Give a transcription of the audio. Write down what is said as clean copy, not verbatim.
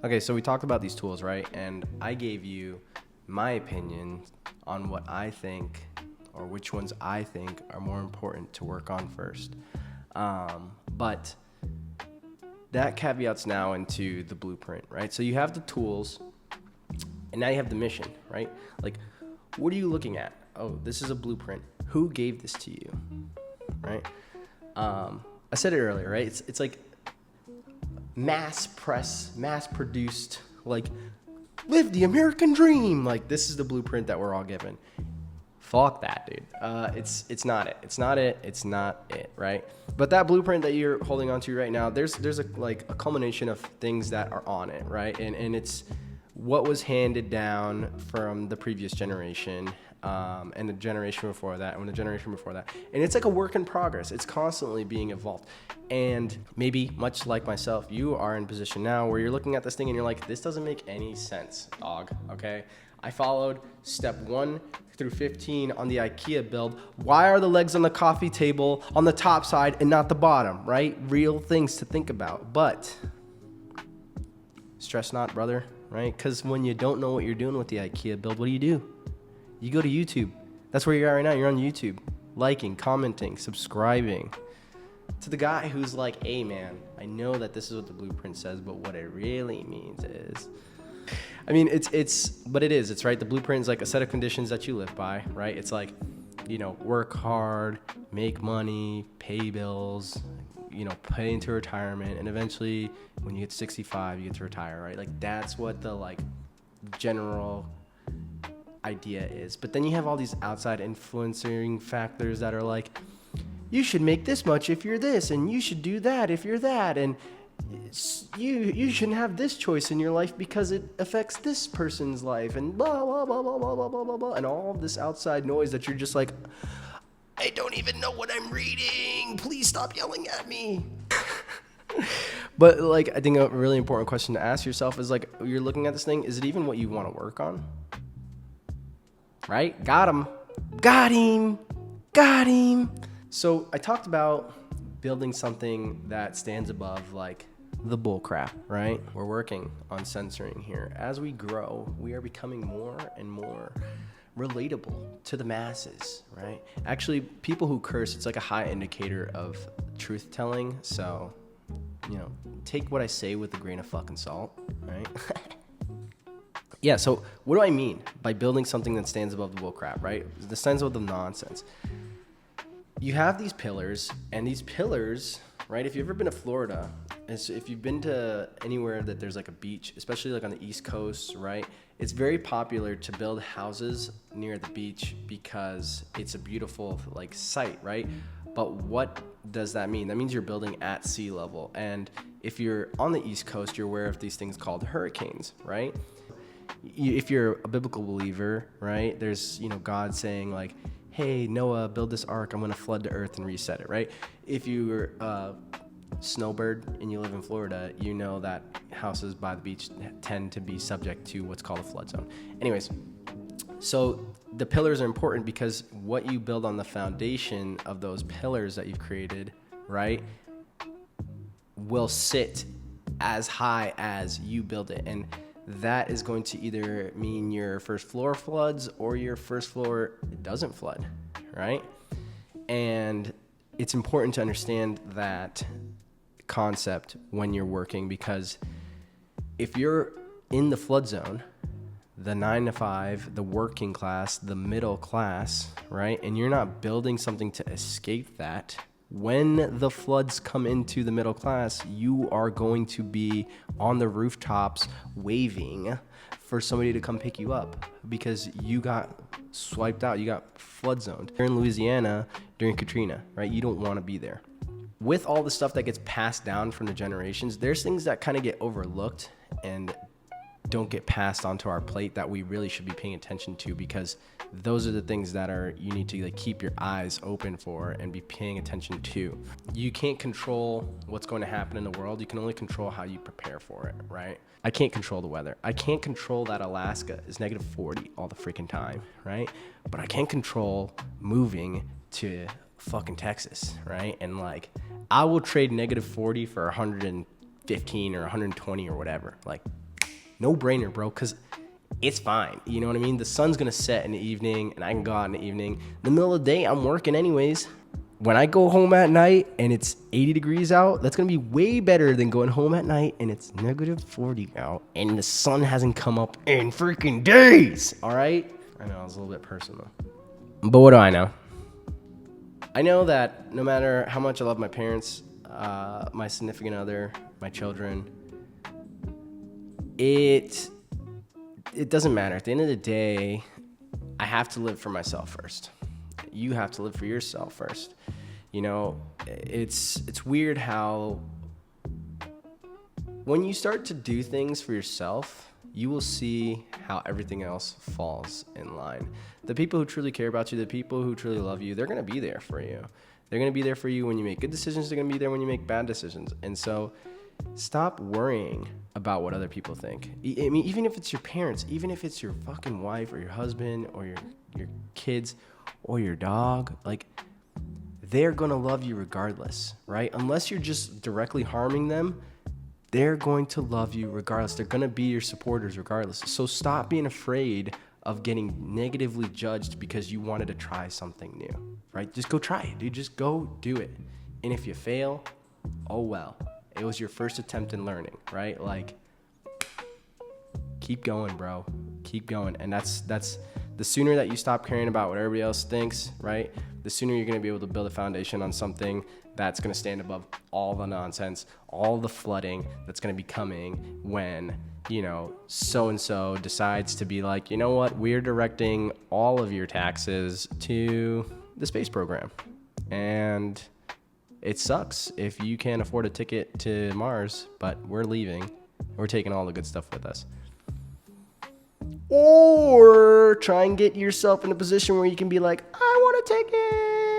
Okay, so we talked about these tools, right? And I gave you my opinion on what I think, or which ones I think are more important to work on first. But that caveats now into the blueprint, right? So you have the tools, and now you have the mission, right? Like, what are you looking at? Oh, this is a blueprint. Who gave this to you, right? I said it earlier, right? It's like mass produced, like, live the American dream. Like, this is the blueprint that we're all given. Fuck that, dude. It's not it. It's not it. It's not it, right? But that blueprint that you're holding on to right now, there's a culmination of things that are on it, right? And it's what was handed down from the previous generation, and the generation before that, and the generation before that. And it's like a work in progress. It's constantly being evolved. And maybe, much like myself, you are in a position now where you're looking at this thing and you're like, this doesn't make any sense, dog, okay? I followed step 1 through 15 on the IKEA build. Why are the legs on the coffee table on the top side and not the bottom, right? Real things to think about. But stress not, brother, right? Because when you don't know what you're doing with the IKEA build, what do? You go to YouTube. That's where you're at right now. You're on YouTube, liking, commenting, subscribing to the guy who's like, hey, man, I know that this is what the blueprint says, but what it really means is... I mean, but it is. It's right. The blueprint is like a set of conditions that you live by, right? It's like, work hard, make money, pay bills, pay into retirement. And eventually when you hit 65, you get to retire, right? Like, that's what the general idea is. But then you have all these outside influencing factors that are like, you should make this much if you're this, and you should do that if you're that. And you shouldn't have this choice in your life because it affects this person's life, and blah blah blah blah blah blah blah blah blah, and all this outside noise that you're just like, I don't even know what I'm reading. Please stop yelling at me. But I think a really important question to ask yourself is you're looking at this thing, is it even what you want to work on? Right? Got him. So I talked about building something that stands above the bull crap, right? We're working on censoring here. As we grow, we are becoming more and more relatable to the masses, right? Actually, people who curse, it's like a high indicator of truth telling. So, take what I say with a grain of fucking salt, right? Yeah, so what do I mean by building something that stands above the bull crap, right? The stands above the nonsense. You have these pillars, and these pillars, right? If you've ever been to Florida, if you've been to anywhere that there's a beach, especially on the East Coast, right? It's very popular to build houses near the beach because it's a beautiful site, right? But what does that mean? That means you're building at sea level. And if you're on the East Coast, you're aware of these things called hurricanes, right? If you're a biblical believer, right? There's, God saying hey, Noah, build this ark. I'm going to flood the earth and reset it, right? If you're a snowbird and you live in Florida, you know that houses by the beach tend to be subject to what's called a flood zone. Anyways, so the pillars are important because what you build on the foundation of those pillars that you've created, right, will sit as high as you build it. And that is going to either mean your first floor floods or your first floor doesn't flood, right? And it's important to understand that concept when you're working, because if you're in the flood zone, the 9 to 5, the working class, the middle class, right? And you're not building something to escape that, when the floods come into the middle class, you are going to be on the rooftops waving for somebody to come pick you up because you got swiped out, you got flood zoned. You're in Louisiana during Katrina, right? You don't want to be there. With all the stuff that gets passed down from the generations, there's things that kind of get overlooked and don't get passed onto our plate that we really should be paying attention to, because those are the things that you need to keep your eyes open for and be paying attention to. You can't control what's going to happen in the world. You can only control how you prepare for it, right? I can't control the weather. I can't control that Alaska is negative 40 all the freaking time, right? But I can control moving to fucking Texas, right? And I will trade negative 40 for 115 or 120 or whatever. No brainer, bro, because it's fine. You know what I mean? The sun's going to set in the evening and I can go out in the evening. In the middle of the day, I'm working anyways. When I go home at night and it's 80 degrees out, that's going to be way better than going home at night and it's negative 40 out and the sun hasn't come up in freaking days. All right? I know, I was a little bit personal. But what do I know? I know that no matter how much I love my parents, my significant other, my children, it doesn't matter. At the end of the day, I have to live for myself first. You have to live for yourself first. You know, it's weird how when you start to do things for yourself, you will see how everything else falls in line. The people who truly care about you, the people who truly love you, they're going to be there for you. They're going to be there for you when you make good decisions. They're going to be there when you make bad decisions. And so stop worrying about what other people think. I mean, even if it's your parents, even if it's your fucking wife or your husband or your kids or your dog, like, they're going to love you regardless, right? Unless you're just directly harming them, they're going to love you regardless. They're going to be your supporters regardless. So stop being afraid of getting negatively judged because you wanted to try something new, right? Just go try it, dude. Just go do it. And if you fail, oh well. It was your first attempt in learning, right? Like, keep going, bro. Keep going. And that's the sooner that you stop caring about what everybody else thinks, right? The sooner you're going to be able to build a foundation on something that's going to stand above all the nonsense, all the flooding that's going to be coming when, you know, so-and-so decides to be like, you know what, we're directing all of your taxes to the space program. And it sucks if you can't afford a ticket to Mars, but we're leaving. We're taking all the good stuff with us. Or try and get yourself in a position where you can be like, I want a ticket.